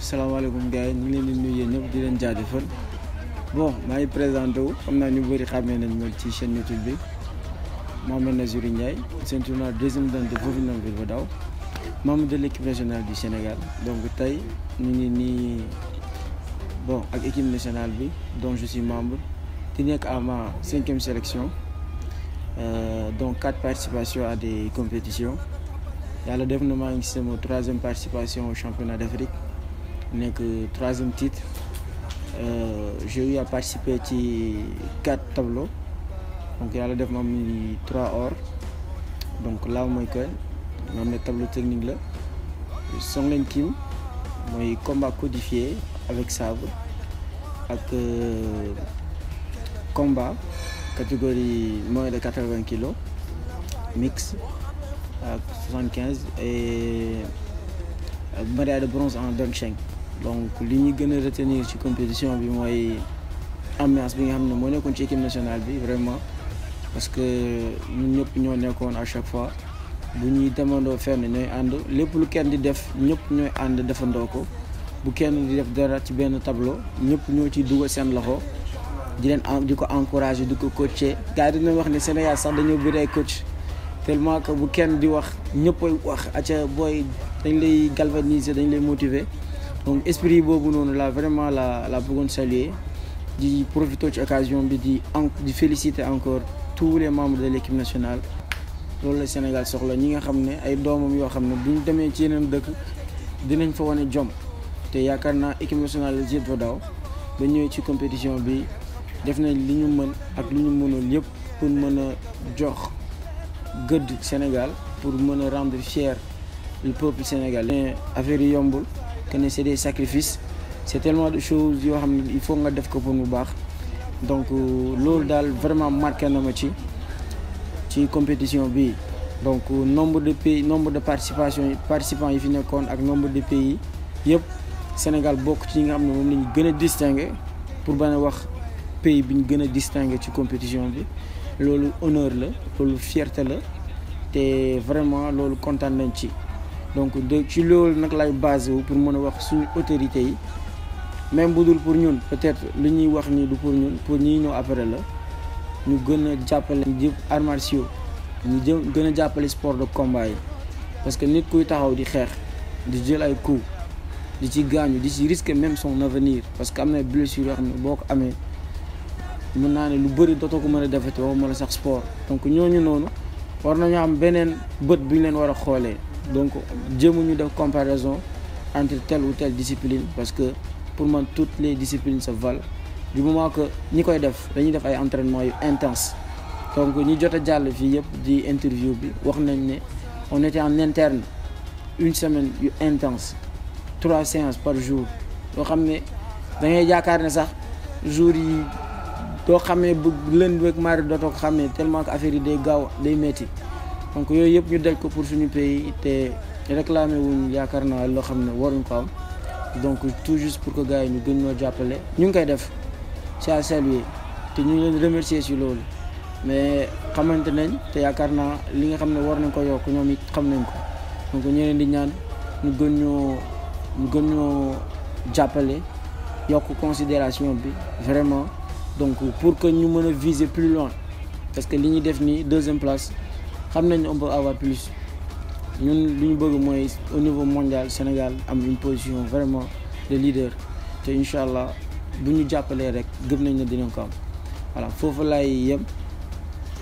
salaamaaleykum gars yi ñu ngi leen di nuyu yéen ñëpp di leen jaajëfal bon maa ngi présenté wu xam naa ñu bëri xàmmee nañ ma ci chaîne YouTube bi Mohamed Nazirou Ndiaye ceinture deuxième dan de Vauvinonville Vadao membre de l'équipe nationale du Sénégal. Donc tey ñu ngi nii bon ak équipe nationale bi dont je suis membre di nekk à ma 5e sélection, donc 4 participations à des compétitions. Yàlla def na maa ngi ci sama 3e participation au championnat d'Afrique, nekk 3e titre. J'ai eu à participer ci 4 tableaux, donc yàlla def ma am 3 or. Donc là mooy que ma am ne tableau technique la Songlen Kim mooy combat codifié avec sabre ak combat catégorie moins de 80 kilos mix ak 75 et médaille de bronze en Dongsheng. Donc li ñu gën a retenir ci compétition bi mooy ambiance bi nga xam ne moo nekkoon ci équipe nationale bi vraiment, parce que ñun ñëpp ñoo nekkoon à chaque fois bu ñuy demandoo fenn ñooy ànd, lépp lu kenn di def ñëpp ñooy ànd defandoo ko. Bu kenn di def dara ci benn tableau ñëpp ñoo ciy dugal seen loxo di leen di ko encourager di ko coacher. Gars yi dañu wax ne Sénégal sax dañoo bëri ay coach tellement que bu kenn di wax ñëppay wax acca booy dañ lay galvaniser, dañ lay motiver. Donc esprit boobu noonu la vraiment la bëggoon saluer, di profiter ci occasion bi di féliciter encore tous les membres de l'équipe nationale. Loolu la Sénégal soxla, ñi nga xam ne ay doomam yoo xam ne bu ñu demee ci yeneen dëkk dinañ fa wane jom. Te yaakaar naa équipe nationale de Jet Vadao ba ñëwee ci compétition bi def nañ li ñu mën ak li ñu mënul yëpp pour mën a jox gëdd Sénégal, pour mën a rendre fier le peuple sénégalais. Affaire yi yombul, que ne c'est des sacrifices, c'est tellement de choses yoo xam ne il faut nga def ko pour mu baax. Donc loolu daal vraiment marqué na ma ci compétition bi. Donc nombre de pays, nombre de participants yi fi nekkoon ak nombre de pays yëpp Sénégal bokk ci ñi nga xam ne moom la ñu gën a distingué, pour bañ a wax pays bi ñu gën a distingué ci compétition bi. Loolu honneur la, loolu fierté la, te vraiment loolu kontaan nañ ci. Donc ci loolu nag lay basé wu pour mën a wax suñu autorités yi, même bu dul pour ñun, peut-être li ñuy wax nii du pour ñun, pour ñi ñëw après la, ñu gën a jàppale jëf arts martiaux, ñu gën a jàppale sport de combat yi. Parce que nit kuy taxaw di xeex di jël ay coups di ci gaañu di ci risquer même son avenir, parce que am na blessure yoo xam ne boo ko amee mën naa ne lu bëri dootoo ko mën a defati, waxuma la sax sport. Donc ñooñu noonu war nañu am beneen bët bu ñu leen war a xoolee. Donc jéemuñu def comparaison entre telle ou telle discipline, parce que pour moi toutes les disciplines se valent du moment que ñi koy def dañuy def ay entraînement yu intense. Donc ñi jot a jàll fii yëpp di interview bi wax nañ ne on était en interne une semaine yu intense, 3 séances par jour yoo xam ne da ngay yaakaar ne sax jour yi doo xamee bu lundi ak mardi dootoo ko xamee, tellement que affaire yi day gaaw day metti. Donc yooyu yëpp ñu daj ko pour suñu pays, te réclamé wuñ yaakaar naa loo xam ne waruñ ko am. Donc tout juste pour que gars yi ñu gën ñoo jàppale, ñu ngi koy def, c'est à saluer, te ñu ngi leen remercier ci loolu. Mais xamante nañ te yaakaar naa li nga xam ne war nañ ko yokk ñoom it xam nañ ko. Donc ñu leen di ñaan ñu gën ñoo jàppale, yokk considération bi vraiment, donc pour que ñu mën a viser plus loin, parce que li ñuy def nii 2e place xam nañ on peut avoir plus. Ñun li ñu bëgg mooy au niveau mondial Sénégal am une position vraiment de leader, te incha allah bu ñu jàppalee rek gëm nañ ne dinañ ko am. Voilà, foofu laay yem.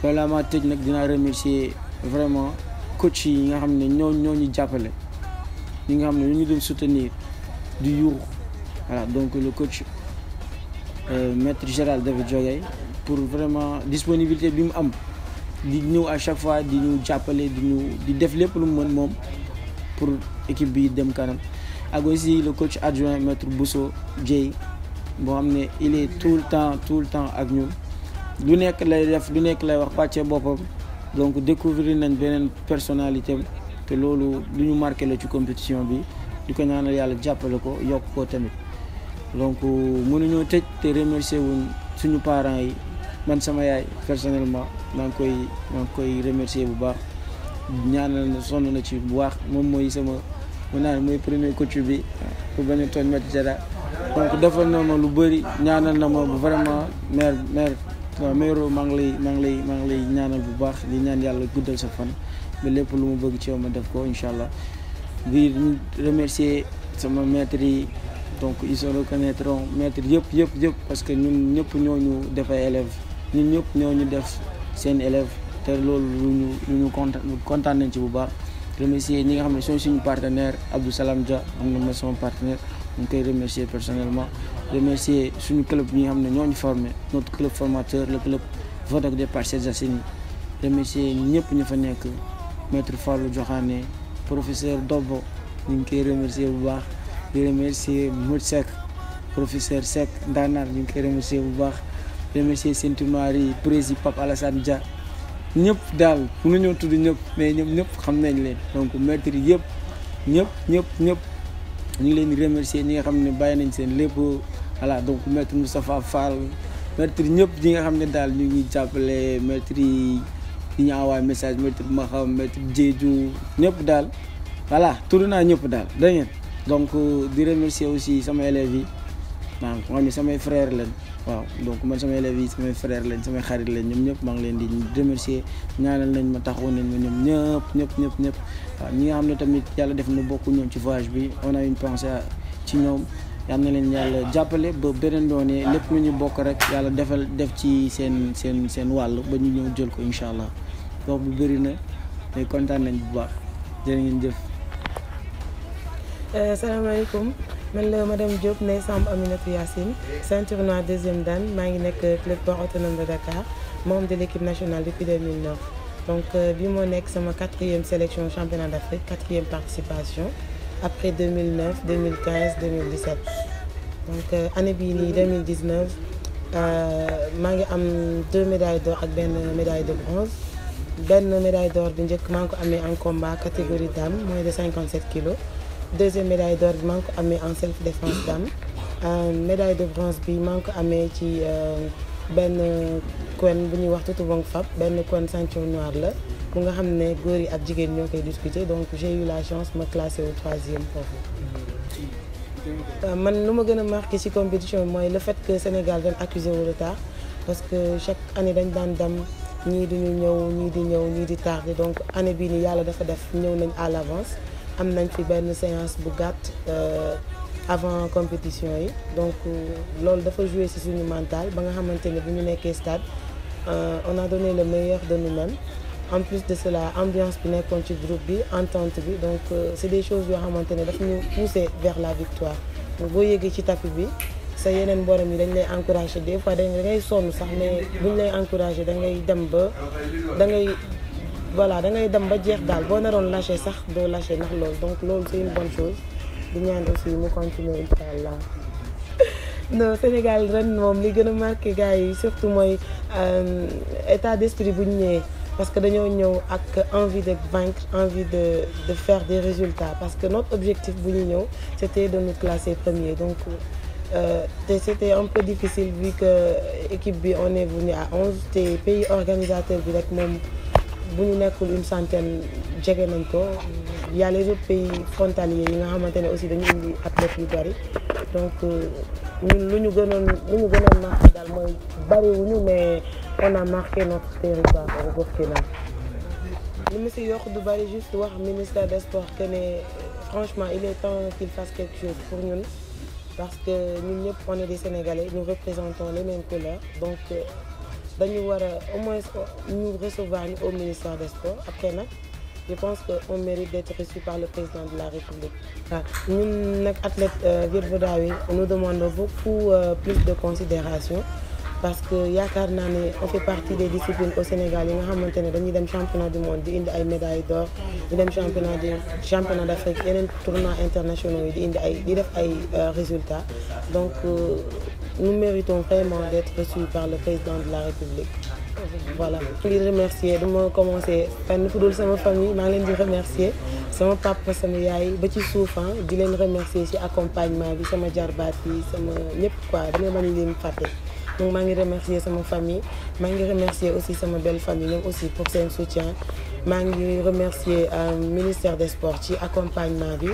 Balaa maa tëj nag dinaa remercier vraiment coach yi nga xam ne ñoo ñu jàppale, ñi nga xam ne ñu doon soutenir du yuuxu. Voilà, donc le coach maître Gérald David Diogay pour vraiment disponibilité bi mu am, di ñëw à chaque fois di ñu jàppale, di def lépp lu mu mën moom pour équipe bi dem kanam. Ak aussi le coach adjoint maître Bousso Dieye boo xam ne il est tout le temps ak ñun, lu nekk lay def, lu nekk lay wax pàcce boppam. Donc découvrir nañ beneen personnalité, te loolu lu ñu marqué la ci compétition bi, di ko ñaanal yàlla jàppale ko yokk ko tamit. Donc mënuñoo tëj te remercier wuñ suñu parents yi. Man sama yaay personnellement maa ngi koy remercier bu baax, ñaanal na sonn na ci bu baax, moom mooy sama mu naan mooy premier coach bi pour bañ a tooñ Maty Diarra donc defal na ma lu bëri ñaanal na ma vraiment maire maa ngi lay ñaanal bu baax di ñaan yàlla guddal sa fan ba lépp lu mu bëgg ci yow ma def ko incha allah di remercier sama maître yi donc ils se reconnaîtront maître yëpp parce que ñun ñëpp ñooñu def ay élèves ñun ñëpp ñooñu def seen élèves te loolu lu ñu kontaan nañ ci bu baax remercier ñi nga xam ne soo suñu partenaire Abdou Salam Dia am na ma sama partenaire ñu koy remercier personnellement remercier suñu club ñi nga xam ne ñooñu formé notre club formateur le club Vodak des Parcelles Assainies remercier ñëpp ñu fa nekk maître Fallou Diokhane professeur Dobo ñu ngi koy remercier bu baax di remercier Mout Seck professeur Seck Ndanar ñu ngi koy remercier bu baax remercier Saint-Noir yi président Pape Alassane Dia ñëpp daal mënuñoo tudd ñëpp mais ñëpp xam nañ leen donc maître yi ñëpp ñu ngi leen di remercier ñi nga xam ne bàyyi nañ seen lépp voilà donc maître Moustapha Fall maître ñëpp ñi nga xam ne daal ñu ngi jàppale maître yi ñu envoyé message maître Maham maître Diédhiou ñëpp daal voilà tudd naa ñëpp daal da ngeen donc di remercier aussi sama élèves yi maa ngi xam ne samay frères lañ waaw donc man sama élèves yi samay frères lañ samay xarit lañ ñoom ñëpp maa ngi leen di remercier ñaanal nañ ma taxawu nañ ma ñoom ñëpp waaw ñi nga xam ne tamit yàlla def na bokku ñoom ci voyage bi on a une pensée ci ñoom yal na leen yàlla jàppale ba beneen yoon lépp lu ñu bokk rek yàlla def ci seen wàll ba ñu ñëw jël ko incha allah wax bu bëri na mais kontaan nañ bu baax jërë ngeen jëf. Salaamaaleykum man la madame Diop ne Samb Aminatou Yacine ceinture noire deuxième dan maa ngi nekk club port autonome de Dakar membre de l'équipe nationale depuis 2009 donc bi moo nekk sama 4e sélection championnat d'Afrique 4e participation après 2009 2015 2017 donc année bii nii 2019 maa ngi am 2 médailles d'or ak benn médaille de bronze benn médaille d'or bi njëkk maa ngi ko amee en combat catégorie dame moins de 57 kilos deuxième médaille d'or bi maa ngi ko amee en self défense dame médaille de bronze bi maa ngi ko amee ci benn coin bu ñuy wax tutu bong fab benn coin ceinture noire la bu nga xam ne góor yi ak jigéen ñoo koy discuter donc j'ai eu la chance ma classé au 3e foofu. man lu ma gën a marqué ci compétition bi mooy le fait que Sénégal dañ accusé au retard parce que chaque année dañ daan dem ñii duñu ñëw ñii di tardé donc année bii nii yàlla dafa def ñëw nañ à l'avance am nañ fi benn séance bu gàtt avant compétition yi donc loolu dafa jouer ci suñu mental ba nga xamante ne bu ñu nekkee stade on a donné le meilleur de nous-mêmes en plus de cela ambiance bi nekkoon ci groupe bi entente bi donc c'est des choses yoo xamante ne daf ñu pousser vers la victoire boo yéegee ci tapis bi sa yeneen borom yi dañ lay encourager des fois da ngay sonn sax mais buñ lay encourager da ngay dem ba da ngay dem ba jeex daal boo naroon lâcher sax doo lâcher ndax loolu donc loolu c'est une bonne chose di ñaan aussi mu continuer incha allah. non Sénégal ren moom li gën a marqué gars yi surtout mooy état d'esprit bu ñu ñëwee parce que dañoo ñëw ak envie de vaincre envie de faire des résultats parce que notre objectif bu ñu ñëw c'était de nous classer premier donc c'était un peu difficile vu que équipe bi on est venu à 11 te pays organisateur bi rek moom bu ñu nekkul une centaine jege nañ ko y a les autres pays frontaliers yi nga xamante ne aussi dañu indi athlètes yu bari donc ñun lu ñu gënoon marqué daal mooy bariwuñu mais on a marqué notre territoire au Burkina. li mu si yokk du bari juste wax ministère des sports que ne franchement il est temps qu'il fasse quelque chose pour ñun parce que ñun ñëpp on est des Sénégalais nous représentons les mêmes couleurs donc dañu war a au moins ñu recevoir ñu au ministère des sports après nag je pense qu'on mérite d'être reçu par le président de la République. waaw ñun nag athlète Viet Vo Dao yi nous demandons beaucoup plus de considération parce que yaakaar naa ne on fait partie des disciplines au Sénégal yi nga xamante ne dañuy dem championnat du monde di indi ay médailles d'or di dem championnat d'Afrique yeneen tournois internationaux yi di def ay résultats donc nous méritons vraiment d'être reçus par le président de la République. voilà di remercier dama commencer fenn fu dul sama famille maa ngi leen di remercier sama papa sama yaay ba ci suuf di leen remercier ci accompagnement bi sama jarbaat yi sama ñëpp quoi dama mën leen fàtte donc maa ngi remercier sama famille maa ngi remercier aussi sama belle famille ñoom aussi pour seen soutien maa ngi remercier ministère des sports ci accompagnement bi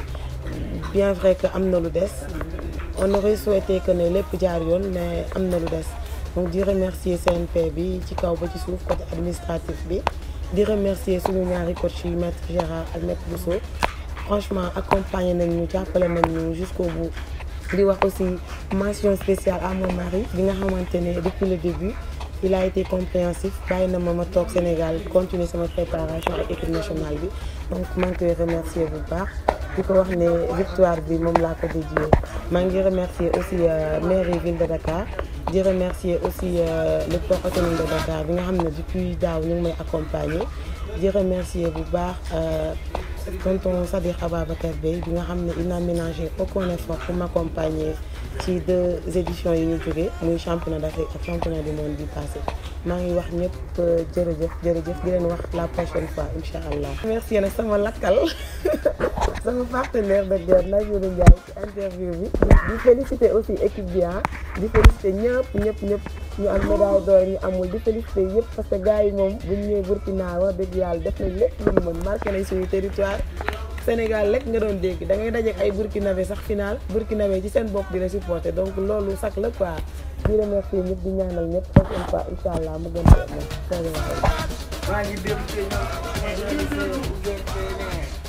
bien vrai que am na lu des on aurait souhaité que ne lépp jaar yoon mais am na lu des donc di remercier CNP bi ci kaw ba ci suuf côté administratif bi di remercier suñu ñaari coach yi maître Gérard ak maître Bousso franchement accompagné nañ ñu jàppale nañ ñu jusqu'au bout di wax aussi mention spéciale à mon mari bi nga xamante ne depuis le début il a été compréhensif bàyyi na ma toog Sénégal continuer sama préparation ak équipe nationale bi donc maa ngi koy remercier bu baax di ko wax ne victoire bi moom laa ko dédié maa ngi remercier aussi mairie ville de Dakar di remercier aussi le port autonome de Dakar bi nga xam ne depuis daaw ñu ngi may accompagner di remercier bu baax tonton Sadikh Ababacar Bey bi nga xam ne il n'a ménagé aucun effort pour m'accompagner ci 2 éditions yi ñu jógee muy championnat d'Afrique ak championnat du monde bi passé maa ngi wax ñëpp jërëjëf di leen wax la prochaine fois incha allah. merci nag sama lakkal sama partenaire de guerre Najourou Ndiaye ci interview bi di féliciter aussi équipe bi di féliciter ñëpp ñu am médaille d'or ñu amul di féliciter yëpp parce que gars yi moom bu ñu ñëwee Burkina wax dëgg yàlla def nañ lépp lu ñu mën marqué nañ suñu territoire Sénégal lekk nga doon dégg da ngay dajeek ay burkinabé sax final burkinabé ci seen bopp di la supporter donc loolu sax la quoi di remercier ñëpp di ñaanal ñëpp prochaine fois incha allah mu gën a